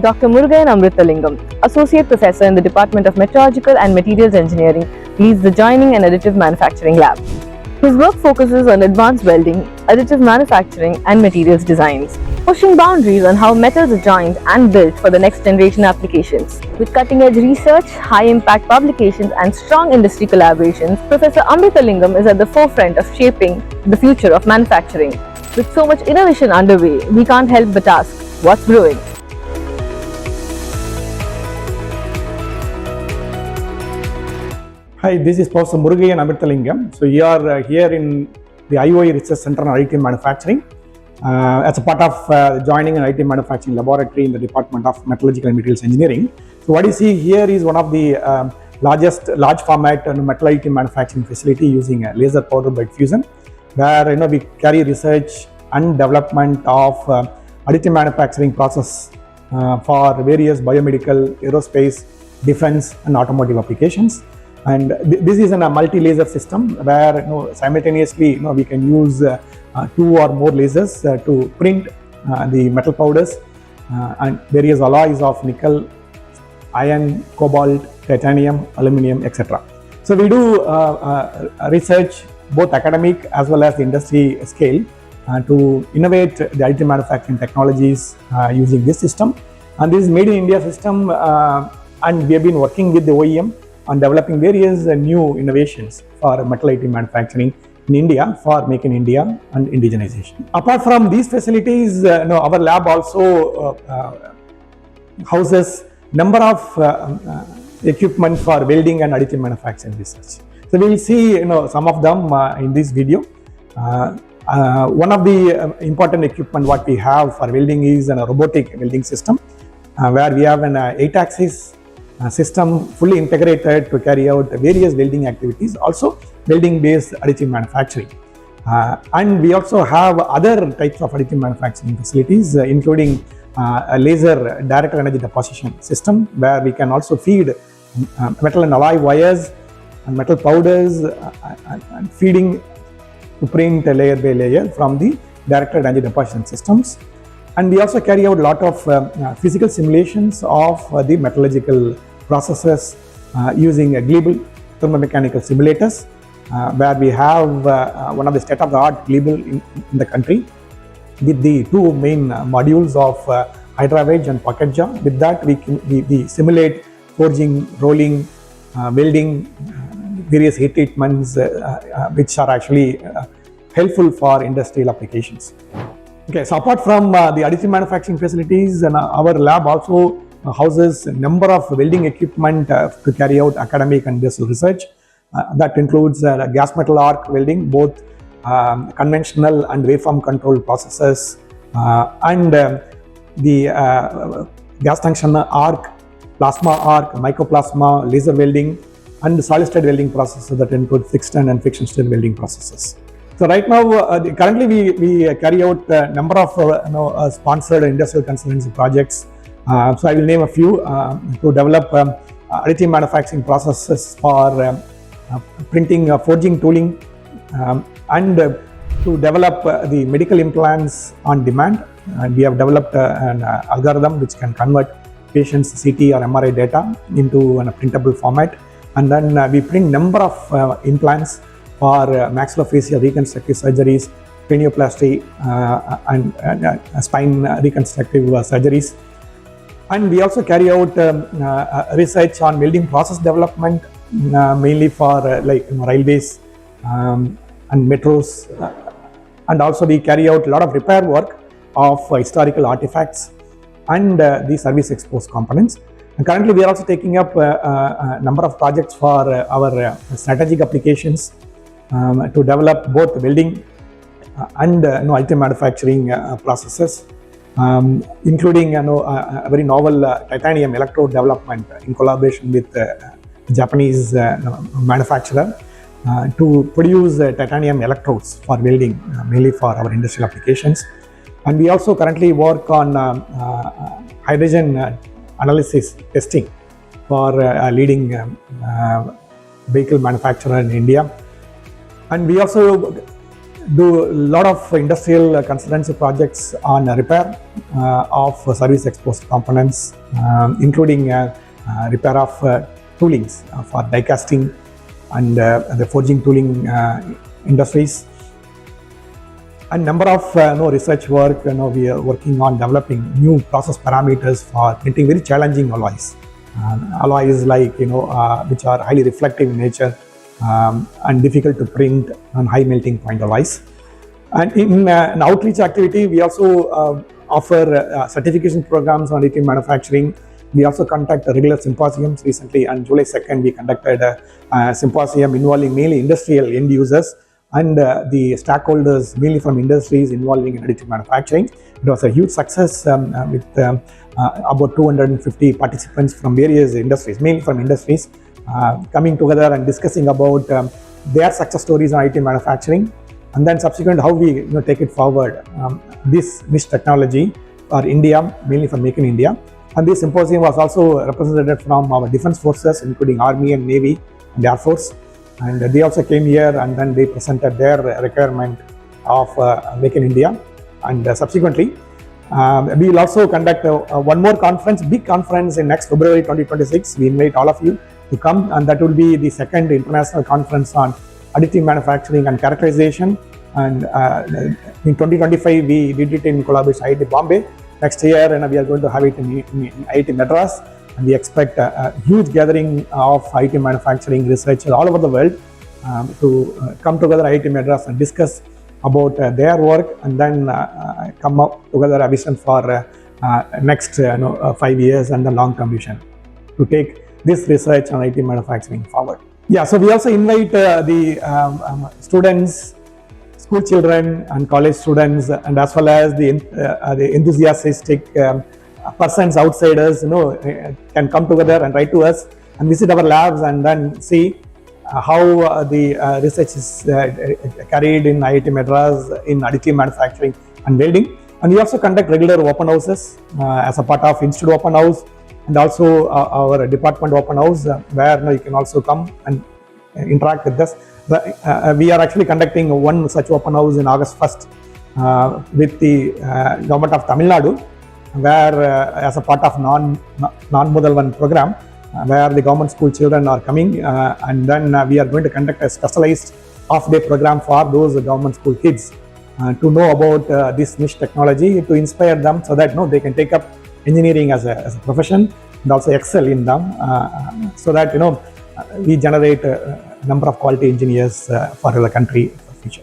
Dr. Murugaiyan Amirthalingam, Associate Professor in the Department of Metallurgical and Materials Engineering, leads the Joining Additive Manufacturing Lab. His work focuses on advanced welding, additive manufacturing, and materials designs, pushing boundaries on how metals are joined and built for the next generation applications. With cutting-edge research, high-impact publications, and strong industry collaborations, Professor Amirthalingam is at the forefront of shaping the future of manufacturing. With so much innovation underway, we can't help but ask, what's brewing? Hi, this is Professor Murugaiyan Amirthalingam. So, we are here in the IOI Research Center on Additive Manufacturing as a part of Joining Additive Manufacturing Laboratory in the Department of Metallurgical and Materials Engineering. So, what you see here is one of the large format metal additive manufacturing facility using a laser powder bed fusion, where we carry research and development of additive manufacturing process for various biomedical, aerospace, defense, and automotive applications. And this is a multi-laser system where simultaneously we can use 2 or more lasers to print the metal powders and various alloys of nickel, iron, cobalt, titanium, aluminum, etc. So we do research both academic as well as the industry scale to innovate the additive manufacturing technologies using this system. And this is made in India system, and we have been working with the OEM on developing various new innovations for metal additive manufacturing in India for Make in India and indigenization. Apart from these facilities, our lab also houses number of equipment for welding and additive manufacturing research. So we will see some of them in this video. One of the important equipment what we have for welding is a robotic welding system, where we have an 8-axis system fully integrated to carry out various welding activities, also welding based additive manufacturing. And we also have other types of additive manufacturing facilities, including a laser direct energy deposition system, where we can also feed metal and alloy wires and metal powders and feeding to print layer by layer from the directed energy deposition systems. And we also carry out a lot of physical simulations of the metallurgical processes using global thermomechanical simulators, where we have one of the state-of-the-art global in the country with the 2 main modules of Hydra Wedge and Pocket Jaw. With that, we simulate forging, rolling, welding, various heat treatments, which are actually helpful for industrial applications. Okay, so apart from the additive manufacturing facilities, our lab also houses a number of welding equipment to carry out academic and industrial research. That includes gas metal arc welding, both conventional and waveform control processes, and the gas junction arc, plasma arc, mycoplasma, laser welding, and solid state welding processes that include fixed and friction stir welding processes. So right now, currently we carry out a number of sponsored industrial consultancy projects. So I will name a few to develop additive manufacturing processes for printing, forging, tooling, and to develop the medical implants on demand. And we have developed an algorithm which can convert patients' CT or MRI data into a printable format. And then we print number of implants for maxillofacial reconstructive surgeries, cranioplasty, and spine reconstructive surgeries. And we also carry out research on welding process development, mainly for railways and metros. And also we carry out a lot of repair work of historical artifacts and the service exposed components. And currently we are also taking up a number of projects for our strategic applications to develop both welding and additive manufacturing processes, including a very novel titanium electrode development in collaboration with a Japanese manufacturer to produce titanium electrodes for welding, mainly for our industrial applications. And we also currently work on hydrogen analysis testing for a leading vehicle manufacturer in India. And we also do a lot of industrial consultancy projects on repair of service exposed components, including repair of toolings for die casting and the forging tooling industries. And number of research work. We are working on developing new process parameters for printing very challenging alloys. Alloys like which are highly reflective in nature and difficult to print on high melting point alloys. And in an outreach activity, we also offer certification programs on additive manufacturing. We also conduct regular symposiums. Recently, on July 2nd, we conducted a symposium involving mainly industrial end users and the stakeholders, mainly from industries involving in additive manufacturing. It was a huge success with about 250 participants from various industries, mainly from industries, coming together and discussing about their success stories on additive manufacturing, and then subsequent how we take it forward. This niche technology for India, mainly for Make in India. And this symposium was also represented from our defense forces, including Army and Navy and Air Force. And they also came here and then they presented their requirement of Make in India. And subsequently, we will also conduct one more conference, big conference in next February 2026. We invite all of you to come, and that will be the second international conference on additive manufacturing and characterization. And in 2025, we did it in collaboration with IIT Bombay. Next year, we are going to have it in IIT Madras. And we expect a huge gathering of additive manufacturing researchers all over the world to come together at IIT Madras and discuss about their work, and then come up together a vision for next 5 years and the long-term vision to take this research on additive manufacturing forward. Yeah, so we also invite the students, school children and college students, and as well as the enthusiastic persons, outsiders, can come together and write to us and visit our labs and then see how the research is carried in IIT Madras in additive manufacturing and welding. And we also conduct regular open houses as a part of Institute Open House, and also our department open house where you can also come and interact with us. We are actually conducting one such open house in August 1st with the government of Tamil Nadu, where as a part of non-Mudalvan program, where the government school children are coming, and then we are going to conduct a specialized half-day program for those government school kids to know about this niche technology, to inspire them so that they can take up engineering as a profession and also excel in them, so that we generate a number of quality engineers for the country for the future.